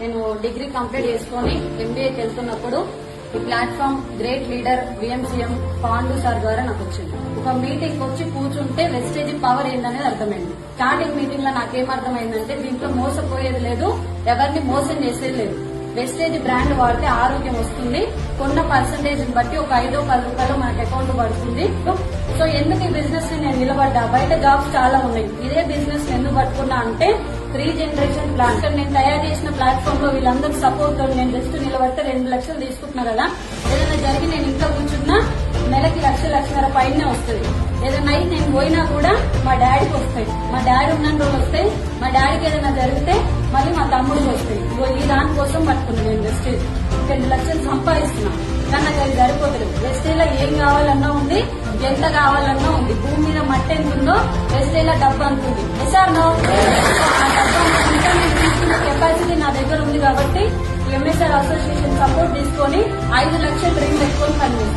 నేను degree complete చేసుకుని ఎంబీఏకి వెళ్తున్నప్పుడు ఈ platform great leader విఎంసీఎం Pandu sir ద్వారా నాకు వచ్చింది. ఒక మీటింగ్ వచ్చి కూర్చుంటే వెస్టేజ్ పవర్ ఏందనేది అర్థమైంది. స్టార్టింగ్ మీటింగ్ లో నాకేం అర్థమైందంటే దీంట్లో మోసపోయేది లేదు, ఎవరిని మోసం చేసేది లేదు. వెస్టేజ్ బ్రాండ్ వాడితే ఆరోగ్యం వస్తుంది, కొన్న పర్సంటేజ్ బట్టి ఒక 5-10 రూపాయలు మనకి అకౌంట్ పడుతుంది. సో ఎందుకు ఈ బిజినెస్ ని నేను నిలబడ్డా? బయట జాబ్స్ చాలా ఉన్నాయి, ఇదే బిజినెస్ ఎందుకు పట్టుకున్నా అంటే 3 జనరేషన్ ప్లాన్. నేను తయారు చేసిన ప్లాట్ఫామ్ లో వీళ్ళందరూ సపోర్ట్ తో నేను జస్ట్ నిలబడితే 2 లక్షలు తీసుకుంటున్నా కదా. ఏదైనా జరిగి నేను ఇంకా కూర్చున్నా నెలకి 1-1.5 పైనే వస్తుంది. ఏదైనా అయితే నేను పోయినా కూడా మా డాడీకి వస్తాయి, మా డాడీ ఉన్న రోజులు వస్తాయి. మా డాడీకి ఏదైనా జరిగితే మళ్ళీ మా తమ్ముడికి వస్తాయి. ఈ దానికోసం పట్టుకున్నాను నేను వెస్టేజ్. 2 లక్షలు సంపాదిస్తున్నా, కానీ నాకు అది సరిపోతుంది. వెస్టేజ్ లో ఏం కావాలన్నా ఉంది, ఎంత కావాలన్నా ఉంది. భూమి మీద మట్టి ఎంత ఉందో వెస్టేజ్ లో డబ్బు అంతుంది. నో ఆ డబ్బు ఇంకా నేను తీసుకున్న కెపాసిటీ నా దగ్గర ఉంది కాబట్టి ఎంఎస్ఆర్ అసోసియేషన్ సపోర్ట్ తీసుకొని 5